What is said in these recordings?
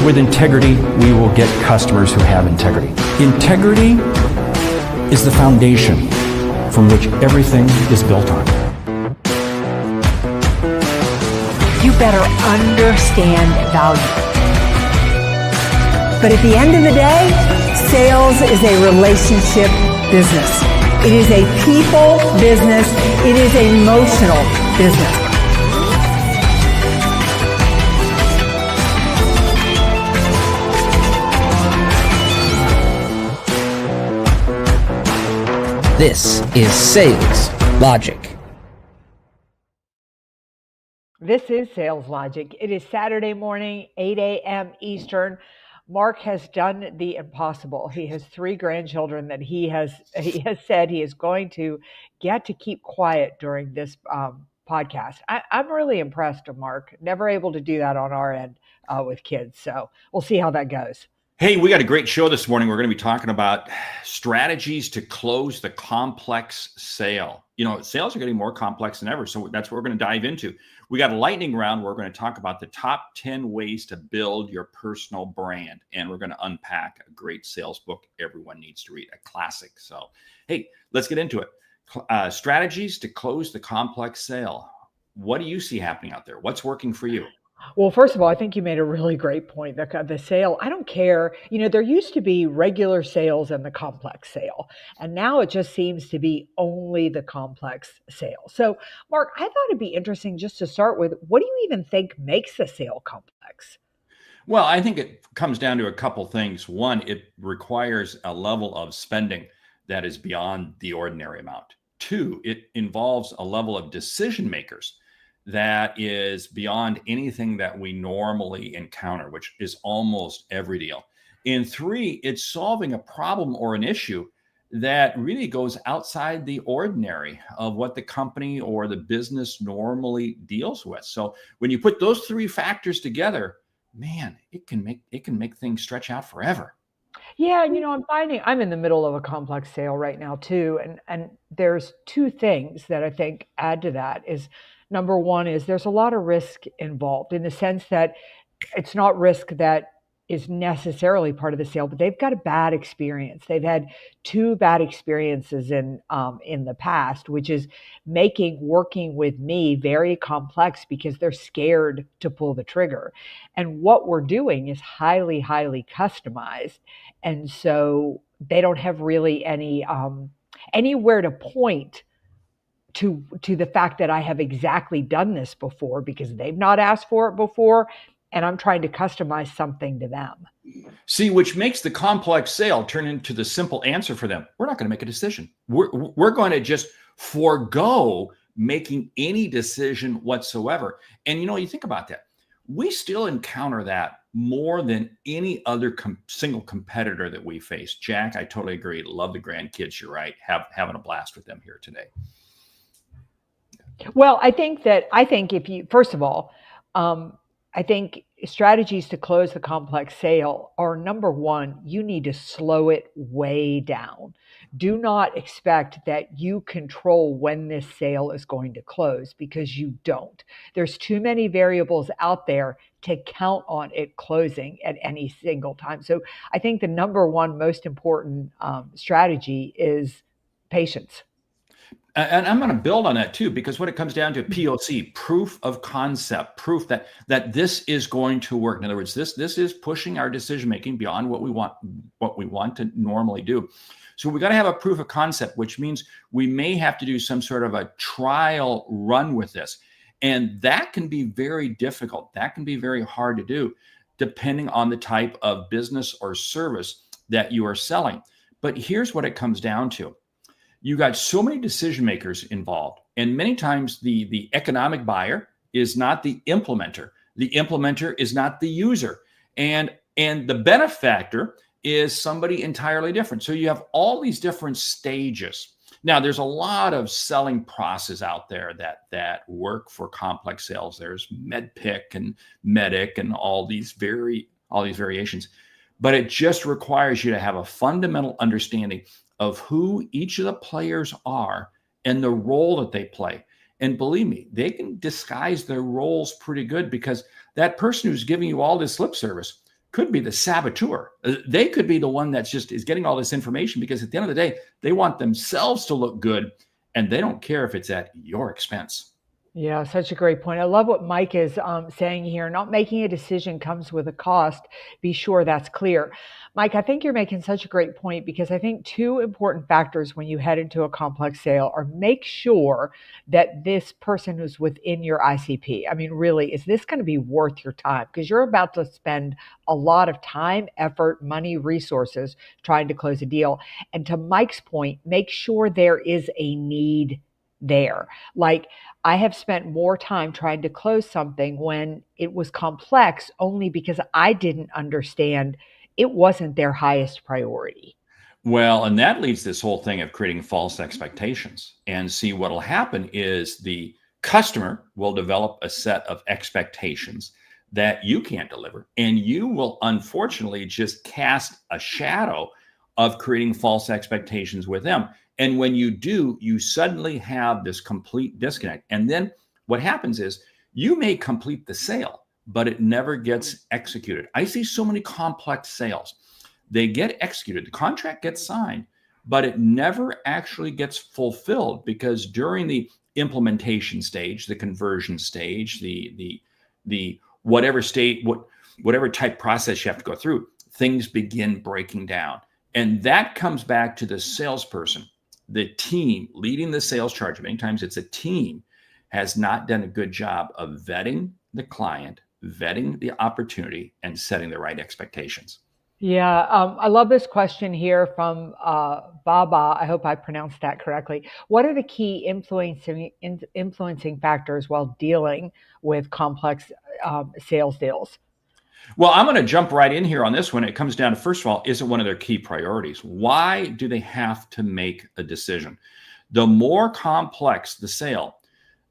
With integrity, we will get customers who have integrity. Integrity is the foundation from which everything is built on. You better understand value. But at the end of the day, sales is a relationship business. It is a people business. It is an emotional business. This is Sales Logic. This is Sales Logic. It is Saturday morning, 8 a.m. Eastern. Mark has done the impossible. He has 3 grandchildren that he has said he is going to get to keep quiet during this podcast. I'm really impressed with Mark. Never able to do that on our end with kids. So we'll see how that goes. Hey, we got a great show this morning. We're going to be talking about strategies to close the complex sale. You know, sales are getting more complex than ever, so that's what we're going to dive into. We got a lightning round where we're going to talk about the top 10 ways to build your personal brand, and we're going to unpack a great sales book everyone needs to read, a classic. So, hey, let's get into it. Strategies to close the complex sale. What do you see happening out there? What's working for you? Well, first of all, I think you made a really great point. The sale, I don't care. You know, there used to be regular sales and the complex sale, and now it just seems to be only the complex sale. So, Mark, I thought it'd be interesting just to start with, what do you even think makes a sale complex? Well, I think it comes down to a couple things. One, it requires a level of spending that is beyond the ordinary amount. 2, it involves a level of decision makers that is beyond anything that we normally encounter, which is almost every deal. And 3, it's solving a problem or an issue that really goes outside the ordinary of what the company or the business normally deals with. So when you put those 3 factors together, man, it can make things stretch out forever. Yeah, you know, I'm finding I'm in the middle of a complex sale right now too, and there's 2 things that I think add to that. Is number one is there's a lot of risk involved, in the sense that it's not risk that is necessarily part of the sale, but they've got a bad experience. They've had 2 bad experiences in the past, which is making working with me very complex because they're scared to pull the trigger. And what we're doing is highly, highly customized. And so they don't have really any anywhere to point to the fact that I have exactly done this before, because they've not asked for it before, and I'm trying to customize something to them. See, which makes the complex sale turn into the simple answer for them. We're not going to make a decision. We're going to just forego making any decision whatsoever. And you know, you think about that. We still encounter that more than any other single competitor that we face. Jack, I totally agree. Love the grandkids. You're right. Having a blast with them here today. Well, I think if you, first of all, I think strategies to close the complex sale are, number one, you need to slow it way down. Do not expect that you control when this sale is going to close, because you don't. There's too many variables out there to count on it closing at any single time. So I think the number one most important strategy is patience. And I'm going to build on that too, because what it comes down to, POC, proof of concept, proof that this is going to work. In other words, this is pushing our decision making beyond what we want to normally do. So we got to have a proof of concept, which means we may have to do some sort of a trial run with this. And that can be very difficult. That can be very hard to do, depending on the type of business or service that you are selling. But here's what it comes down to. You got so many decision makers involved, and many times the economic buyer is not the implementer. The implementer is not the user, and the benefactor is somebody entirely different. So you have all these different stages. Now, there's a lot of selling process out there that work for complex sales. There's MedPick and Medic and all these variations, but it just requires you to have a fundamental understanding of who each of the players are and the role that they play. And believe me, they can disguise their roles pretty good, because that person who's giving you all this lip service could be the saboteur. They could be the one that's just is getting all this information because at the end of the day, they want themselves to look good and they don't care if it's at your expense. Yeah, such a great point. I love what Mike is saying here. Not making a decision comes with a cost. Be sure that's clear. Mike, I think you're making such a great point because I think two important factors when you head into a complex sale are make sure that this person who's within your ICP, I mean, really, is this going to be worth your time? Because you're about to spend a lot of time, effort, money, resources trying to close a deal. And to Mike's point, make sure there is a need there. Like, I have spent more time trying to close something when it was complex only because I didn't understand it wasn't their highest priority. Well, and that leads this whole thing of creating false expectations. And see, what'll happen is the customer will develop a set of expectations that you can't deliver. And you will unfortunately just cast a shadow of creating false expectations with them. And when you do, you suddenly have this complete disconnect. And then what happens is you may complete the sale, but it never gets executed. I see so many complex sales. They get executed, the contract gets signed, but it never actually gets fulfilled because during the implementation stage, the conversion stage, the whatever state, whatever type process you have to go through, things begin breaking down. And that comes back to the salesperson. The team leading the sales charge, many times it's a team, has not done a good job of vetting the client, vetting the opportunity, and setting the right expectations. Yeah, I love this question here from Baba. I hope I pronounced that correctly. What are the key influencing factors while dealing with complex sales deals? Well, I'm going to jump right in here on this one. It comes down to, first of all, is it one of their key priorities? Why do they have to make a decision? The more complex the sale,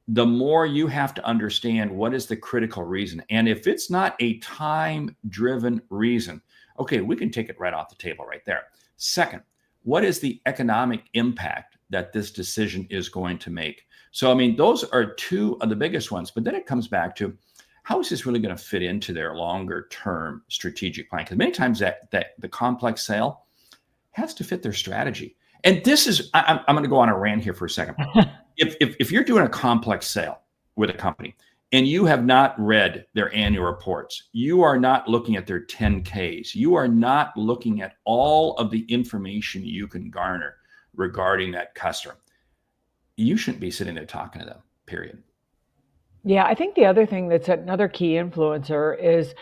the more you have to understand what is the critical reason. And if it's not a time-driven reason, okay, we can take it right off the table right there. Second, what is the economic impact that this decision is going to make? So, I mean, those are two of the biggest ones, but then it comes back to, how is this really going to fit into their longer term strategic plan? Because many times that the complex sale has to fit their strategy. And this is, I'm going to go on a rant here for a second. If you're doing a complex sale with a company and you have not read their annual reports, you are not looking at their 10Ks, you are not looking at all of the information you can garner regarding that customer, you shouldn't be sitting there talking to them, period. Yeah, I think the other thing that's another key influencer is,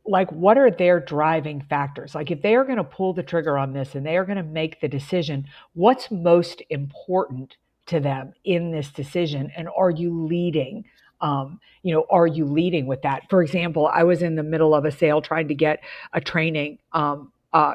like, what are their driving factors? Like, if they are going to pull the trigger on this and they are going to make the decision, what's most important to them in this decision? And are you leading? Are you leading with that? For example, I was in the middle of a sale trying to get a training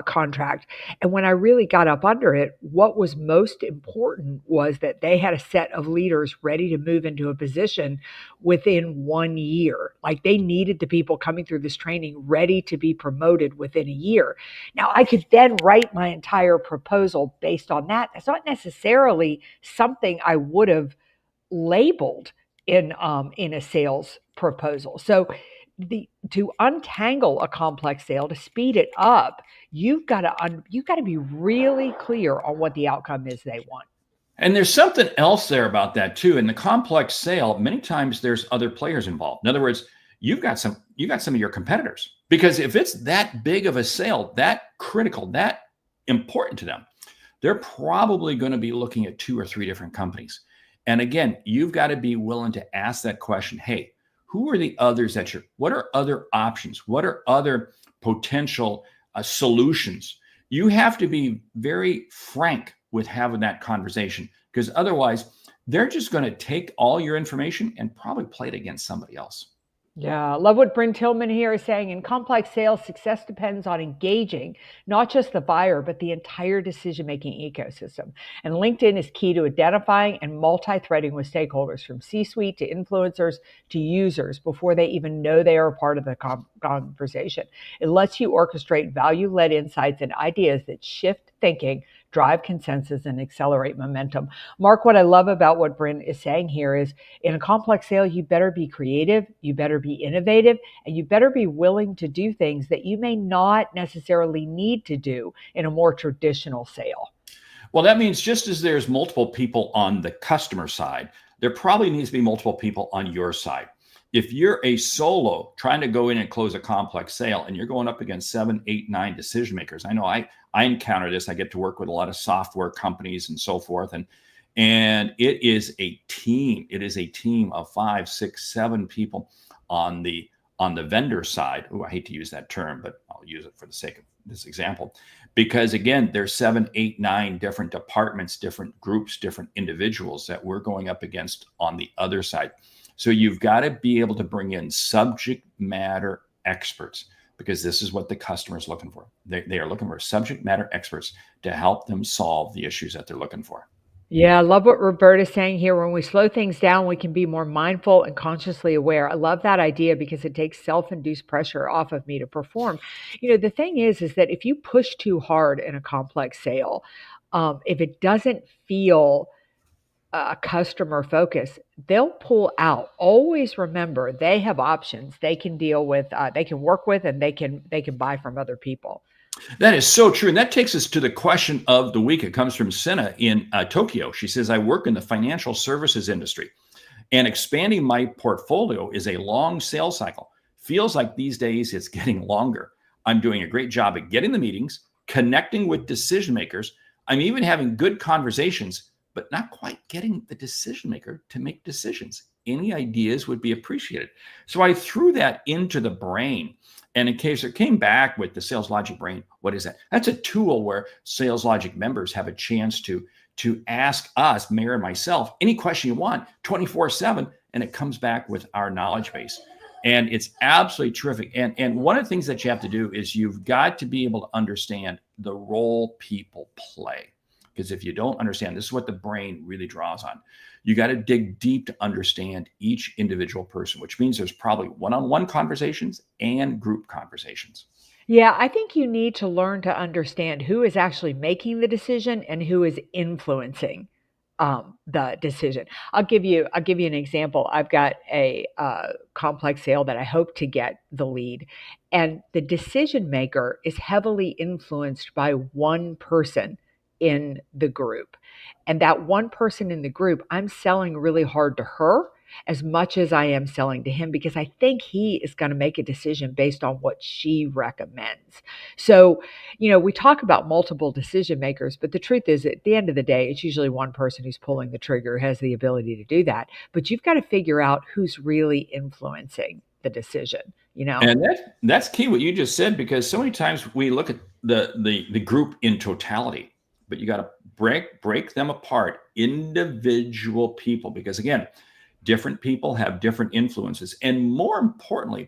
contract. And when I really got up under it, what was most important was that they had a set of leaders ready to move into a position within 1 year. Like, they needed the people coming through this training ready to be promoted within a year. Now, I could then write my entire proposal based on that. That's not necessarily something I would have labeled in a sales proposal. So to untangle a complex sale, to speed it up, you've got to be really clear on what the outcome is they want. And there's something else there about that too. In the complex sale, many times there's other players involved. In other words, you've got some of your competitors, because if it's that big of a sale, that critical, that important to them, they're probably going to be looking at 2 or 3 different companies. And again, you've got to be willing to ask that question. Hey, who are the others what are other options? What are other potential solutions? You have to be very frank with having that conversation, because otherwise they're just going to take all your information and probably play it against somebody else. Yeah, I love what Bryn Tillman here is saying. In complex sales, success depends on engaging not just the buyer, but the entire decision-making ecosystem. And LinkedIn is key to identifying and multi-threading with stakeholders, from C-suite to influencers to users, before they even know they are a part of the conversation. It lets you orchestrate value-led insights and ideas that shift thinking, drive consensus, and accelerate momentum. Mark, what I love about what Bryn is saying here is in a complex sale, you better be creative, you better be innovative, and you better be willing to do things that you may not necessarily need to do in a more traditional sale. Well, that means just as there's multiple people on the customer side, there probably needs to be multiple people on your side. If you're a solo trying to go in and close a complex sale and you're going up against 7, 8, 9 decision makers, I know I encounter this. I get to work with a lot of software companies and so forth. And it is a team. It is a team of 5, 6, 7 people on the vendor side. Oh, I hate to use that term, but I'll use it for the sake of this example. Because again, there's 7, 8, 9 different departments, different groups, different individuals that we're going up against on the other side. So you've got to be able to bring in subject matter experts, because this is what the customer is looking for. They are looking for subject matter experts to help them solve the issues that they're looking for. Yeah, I love what Roberta's saying here. When we slow things down, we can be more mindful and consciously aware. I love that idea because it takes self-induced pressure off of me to perform. The thing is that if you push too hard in a complex sale, if it doesn't feel customer focus, they'll pull out. Always remember, they have options they can deal with, they can work with, and they can buy from other people. That is so true. And that takes us to the question of the week. It comes from Senna in Tokyo. She says, I work in the financial services industry, and expanding my portfolio is a long sales cycle. Feels like these days it's getting longer. I'm doing a great job at getting the meetings, connecting with decision makers. I'm even having good conversations, but not quite getting the decision maker to make decisions. Any ideas would be appreciated. So I threw that into the brain. And in case it came back with the Sales Logic Brain, what is that? That's a tool where Sales Logic members have a chance to ask us, Mayor and myself, any question you want 24/7, and it comes back with our knowledge base. And it's absolutely terrific. And one of the things that you have to do is you've got to be able to understand the role people play. Because if you don't understand, this is what the brain really draws on. You got to dig deep to understand each individual person, which means there's probably one-on-one conversations and group conversations. Yeah, I think you need to learn to understand who is actually making the decision and who is influencing the decision. I'll give you an example. I've got a complex sale that I hope to get the lead, and the decision maker is heavily influenced by one person in the group. And that one person in the group, I'm selling really hard to her as much as I am selling to him, because I think he is going to make a decision based on what she recommends. So, we talk about multiple decision makers, but the truth is, at the end of the day, it's usually one person who's pulling the trigger, has the ability to do that. But you've got to figure out who's really influencing the decision. And that's key what you just said, because so many times we look at the group in totality. But you got to break them apart, individual people, because again, different people have different influences. And more importantly,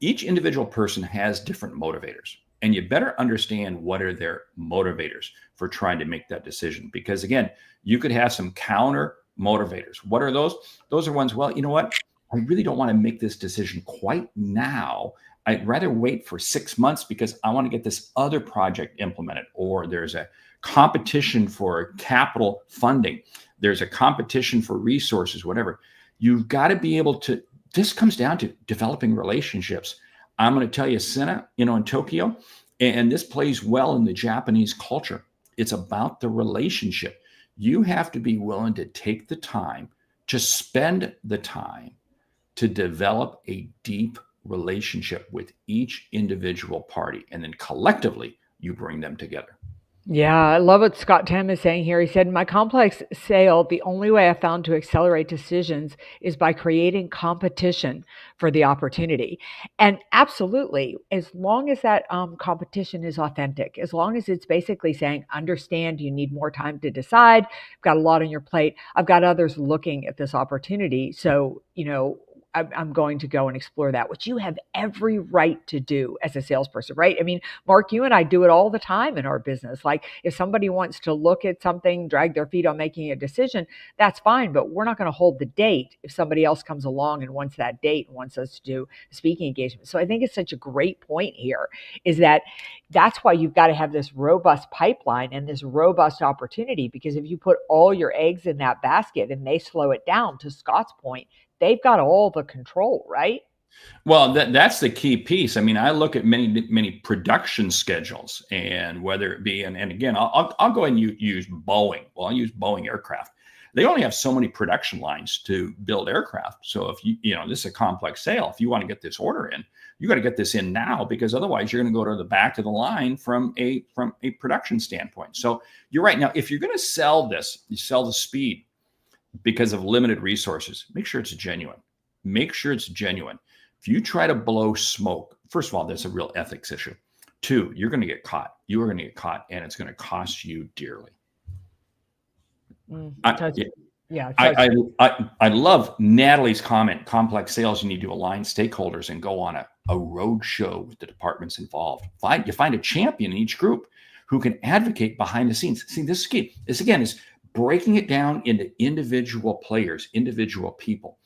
each individual person has different motivators. And you better understand what are their motivators for trying to make that decision. Because again, you could have some counter motivators. What are those? Those are ones, well, you know what? I really don't want to make this decision quite now. I'd rather wait for 6 months because I want to get this other project implemented. Or there's a competition for capital funding. There's a competition for resources, whatever. You've got to be able to, this comes down to developing relationships. I'm going to tell you, Senna, in Tokyo, and this plays well in the Japanese culture. It's about the relationship. You have to be willing to take the time to spend the time to develop a deep relationship with each individual party. And then collectively, you bring them together. Yeah, I love what Scott Tam is saying here. He said, in my complex sale, the only way I found to accelerate decisions is by creating competition for the opportunity. And absolutely, as long as that competition is authentic, as long as it's basically saying, understand you need more time to decide, I've got a lot on your plate, I've got others looking at this opportunity. So, I'm going to go and explore that, which you have every right to do as a salesperson, right? I mean, Mark, you and I do it all the time in our business. Like if somebody wants to look at something, drag their feet on making a decision, that's fine, but we're not going to hold the date if somebody else comes along and wants that date and wants us to do a speaking engagement. So I think it's such a great point here is that that's why you've got to have this robust pipeline and this robust opportunity, because if you put all your eggs in that basket and they slow it down, to Scott's point, they've got all the control, right? Well, that's the key piece. I mean, I look at many production schedules, and whether it be, and again, I'll go ahead and use Boeing. Well, I'll use Boeing aircraft. They only have so many production lines to build aircraft. So if this is a complex sale. If you want to get this order in, you got to get this in now, because otherwise you're going to go to the back of the line from a production standpoint. So you're right. Now, if you're going to sell this, you sell the speed because of limited resources. Make sure it's genuine. Make sure it's genuine. If you try to blow smoke, first of all, that's a real ethics issue. 2, you're going to get caught. You are going to get caught, and it's going to cost you dearly. I love Natalie's comment. Complex sales, you need to align stakeholders and go on a road show with the departments involved. You find a champion in each group who can advocate behind the scenes. See, this is key. This again is breaking it down into individual players, individual people.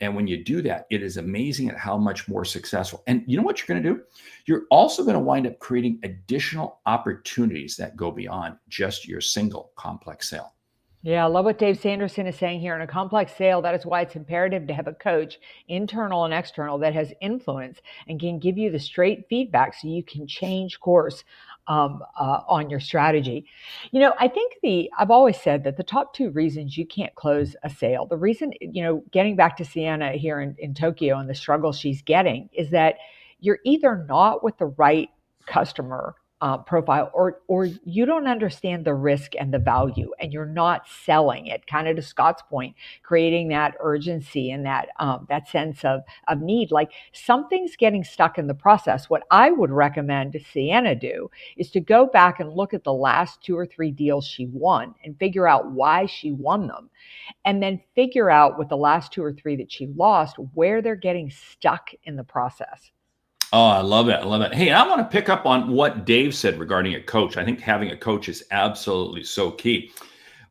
And when you do that, it is amazing at how much more successful. And you know what you're going to do? You're also going to wind up creating additional opportunities that go beyond just your single complex sale. Yeah, I love what Dave Sanderson is saying here. In a complex sale, that is why it's imperative to have a coach, internal and external, that has influence and can give you the straight feedback so you can change course on your strategy. I think I've always said that the top 2 reasons you can't close a sale, the reason, getting back to Sienna here in Tokyo and the struggle she's getting, is that you're either not with the right customer profile, or you don't understand the risk and the value, and you're not selling it. Kind of to Scott's point, creating that urgency and that sense of need. Like something's getting stuck in the process. What I would recommend Sienna do is to go back and look at the last 2 or 3 deals she won and figure out why she won them, and then figure out with the last 2 or 3 that she lost where they're getting stuck in the process. Oh, I love it. I love it. Hey, I want to pick up on what Dave said regarding a coach. I think having a coach is absolutely so key.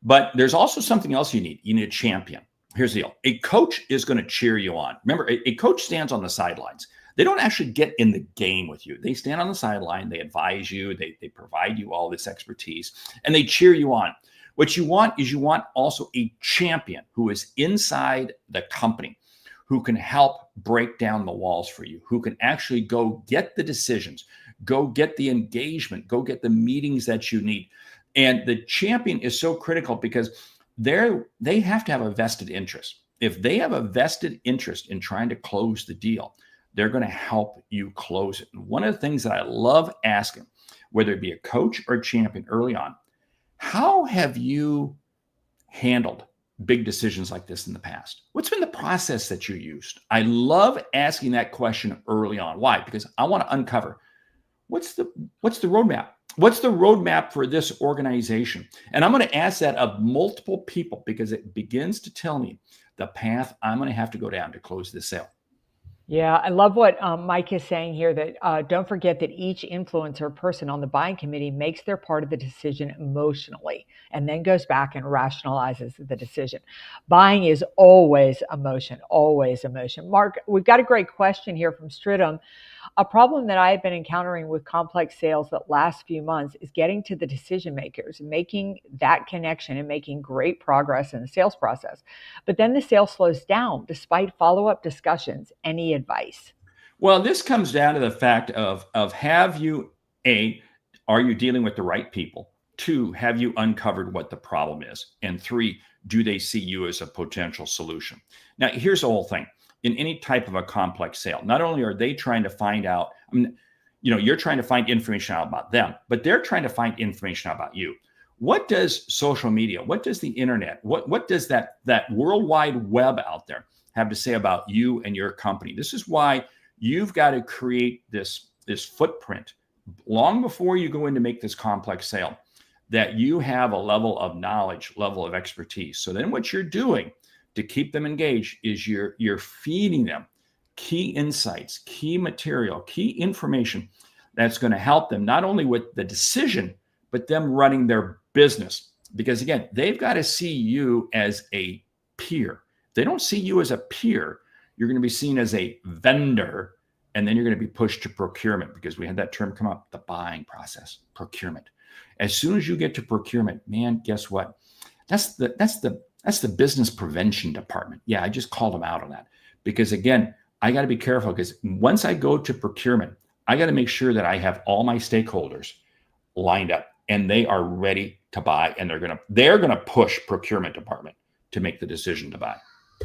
But there's also something else you need. You need a champion. Here's the deal. A coach is going to cheer you on. Remember, a coach stands on the sidelines. They don't actually get in the game with you. They stand on the sideline. They advise you. They provide you all this expertise, and they cheer you on. What you want is also a champion who is inside the company, who can help break down the walls for you, who can actually go get the decisions, go get the engagement, go get the meetings that you need. And the champion is so critical because they have to have a vested interest. If they have a vested interest in trying to close the deal, they're going to help you close it. And one of the things that I love asking, whether it be a coach or a champion early on, how have you handled big decisions like this in the past? What's been the process that you used? I love asking that question early on. Why? Because I want to uncover what's the roadmap? What's the roadmap for this organization? And I'm going to ask that of multiple people because it begins to tell me the path I'm going to have to go down to close this sale. Yeah, I love what Mike is saying here, that don't forget that each influencer person on the buying committee makes their part of the decision emotionally and then goes back and rationalizes the decision. Buying is always emotion, always emotion. Mark, we've got a great question here from Stridham. A problem that I've been encountering with complex sales the last few months is getting to the decision makers, making that connection and making great progress in the sales process. But then the sale slows down despite follow-up discussions. Any advice? Well, this comes down to the fact of are you dealing with the right people? 2, have you uncovered what the problem is? And 3, do they see you as a potential solution? Now, here's the whole thing. In any type of a complex sale, not only are they trying to find out, you're trying to find information out about them, but they're trying to find information out about you. What does social media, what does the internet, what does that World Wide Web out there have to say about you and your company? This is why you've got to create this footprint long before you go in to make this complex sale, that you have a level of knowledge, level of expertise. So then what you're doing to keep them engaged is you're feeding them key insights, key material, key information that's going to help them not only with the decision, but them running their business. Because again, they've got to see you as a peer. They don't see you as a peer. You're going to be seen as a vendor, and then you're going to be pushed to procurement, because we had that term come up, the buying process, procurement. As soon as you get to procurement, man, guess what? That's the business prevention department. Yeah, I just called them out on that, because again, I got to be careful, because once I go to procurement, I got to make sure that I have all my stakeholders lined up and they are ready to buy, and they're gonna push procurement department to make the decision to buy.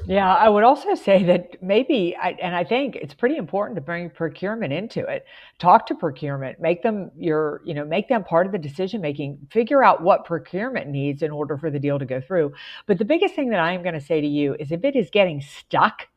Yeah, I would also say that maybe, I think it's pretty important to bring procurement into it. Talk to procurement, make them make them part of the decision making. Figure out what procurement needs in order for the deal to go through. But the biggest thing that I am going to say to you is, if it is getting stuck,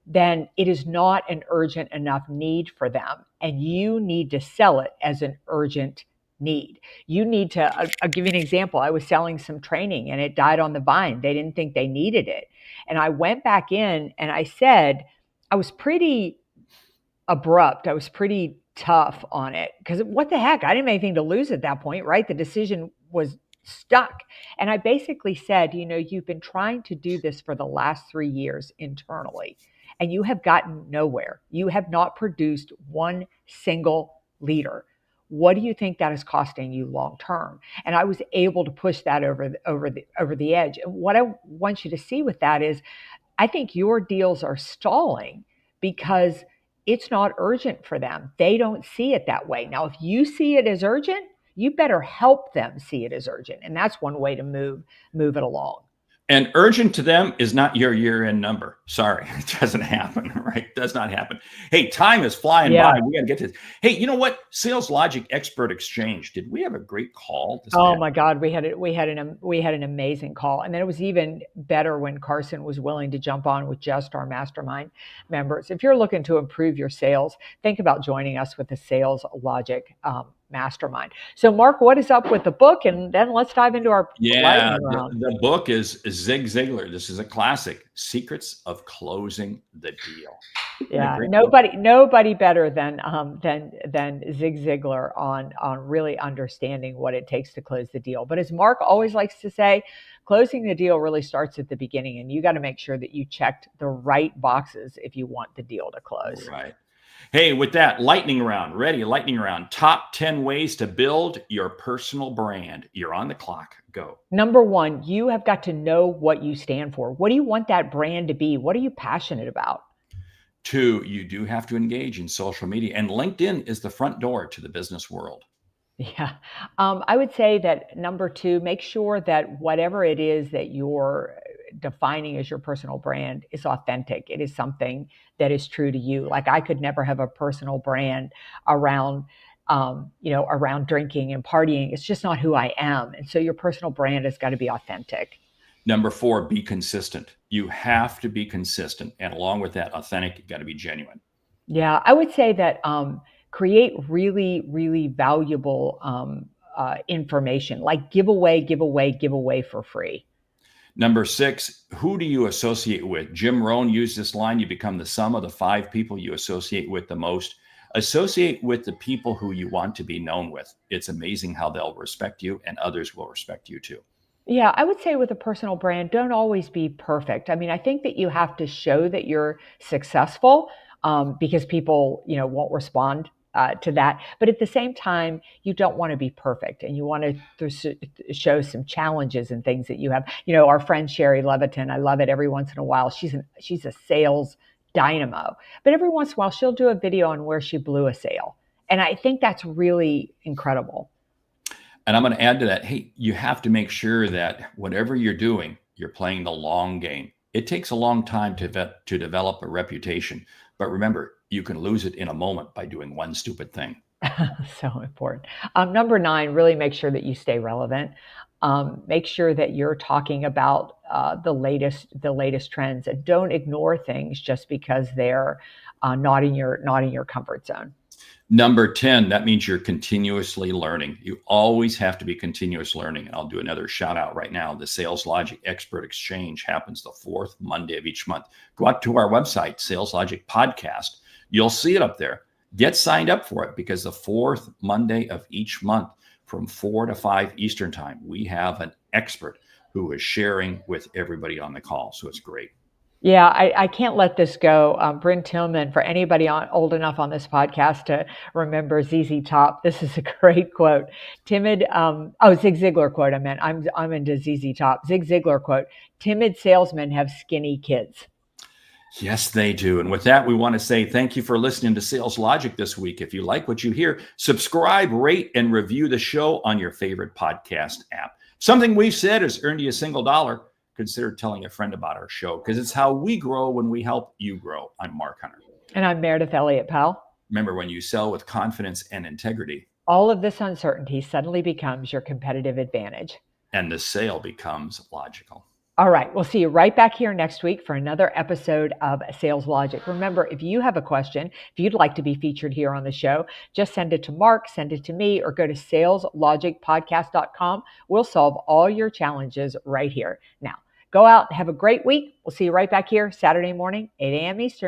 then it is not an urgent enough need for them, and you need to sell it as an urgent need. You need to. I'll give you an example. I was selling some training and it died on the vine. They didn't think they needed it. And I went back in and I said, I was pretty abrupt. I was pretty tough on it, because what the heck? I didn't have anything to lose at that point, right? The decision was stuck. And I basically said, you've been trying to do this for the last 3 years internally, and you have gotten nowhere. You have not produced one single leader. What do you think that is costing you long term? And I was able to push that over the edge. And what I want you to see with that is, I think your deals are stalling because it's not urgent for them. They don't see it that way. Now, if you see it as urgent, you better help them see it as urgent. And that's one way to move it along. And urgent to them is not your year-end number. Sorry, it doesn't happen, right? It does not happen. Hey, time is flying by. We got to get to this. Hey, you know what? Sales Logic Expert Exchange. Did we have a great call? Oh my God, we had an amazing call, and then it was even better when Carson was willing to jump on with just our mastermind members. If you're looking to improve your sales, think about joining us with the Sales Logic mastermind. So Mark, what is up with the book? And then let's dive into our lightning round. The book is Zig Ziglar. This is a classic, Secrets of Closing the Deal. Yeah, nobody better than Zig Ziglar on really understanding what it takes to close the deal. But as Mark always likes to say, closing the deal really starts at the beginning, and you got to make sure that you checked the right boxes if you want the deal to close. Right. Hey, with that, lightning round, ready, lightning round. Top 10 ways to build your personal brand. You're on the clock. Go. Number 1, you have got to know what you stand for. What do you want that brand to be? What are you passionate about? 2, you do have to engage in social media, and LinkedIn is the front door to the business world. Yeah. I would say that number 2, make sure that whatever it is that you're defining as your personal brand is authentic. It is something that is true to you. Like, I could never have a personal brand around drinking and partying. It's just not who I am. And so your personal brand has got to be authentic. Number 4, be consistent. You have to be consistent. And along with that, authentic, you got to be genuine. Yeah. I would say that create really, really valuable information, like give away for free. Number 6, who do you associate with? Jim Rohn used this line: you become the sum of the 5 people you associate with the most. Associate with the people who you want to be known with. It's amazing how they'll respect you, and others will respect you too. Yeah, I would say with a personal brand, don't always be perfect. I mean, I think that you have to show that you're successful because people, won't respond to that. But at the same time, you don't want to be perfect, and you want to show some challenges and things that you have. Our friend Sherry Leviton, I love it. Every once in a while, she's a sales dynamo, but every once in a while, she'll do a video on where she blew a sale, and I think that's really incredible. And I'm going to add to that. Hey, you have to make sure that whatever you're doing, you're playing the long game. It takes a long time to develop a reputation, but remember, you can lose it in a moment by doing one stupid thing. So important. Number 9, really make sure that you stay relevant. Make sure that you're talking about the latest trends, and don't ignore things just because they're not in your comfort zone. Number 10, that means you're continuously learning. You always have to be continuous learning. And I'll do another shout out right now. The Sales Logic Expert Exchange happens the fourth Monday of each month. Go out to our website, Sales Logic Podcast. You'll see it up there. Get signed up for it, because the fourth Monday of each month from 4 to 5 Eastern time, we have an expert who is sharing with everybody on the call. So it's great. Yeah, I can't let this go. Bryn Tillman, for anybody old enough on this podcast to remember ZZ Top, this is a great quote. Zig Ziglar quote. I meant I'm into ZZ Top. Zig Ziglar quote: "Timid salesmen have skinny kids." Yes, they do. And with that, we want to say thank you for listening to Sales Logic this week. If you like what you hear, subscribe, rate, and review the show on your favorite podcast app. Something we've said has earned you a single dollar. Consider telling a friend about our show, because it's how we grow when we help you grow. I'm Mark Hunter. And I'm Meridith Elliott Powell. Remember, when you sell with confidence and integrity, all of this uncertainty suddenly becomes your competitive advantage. And the sale becomes logical. All right. We'll see you right back here next week for another episode of Sales Logic. Remember, if you have a question, if you'd like to be featured here on the show, just send it to Mark, send it to me, or go to saleslogicpodcast.com. We'll solve all your challenges right here. Now, go out and have a great week. We'll see you right back here Saturday morning, 8 a.m. Eastern.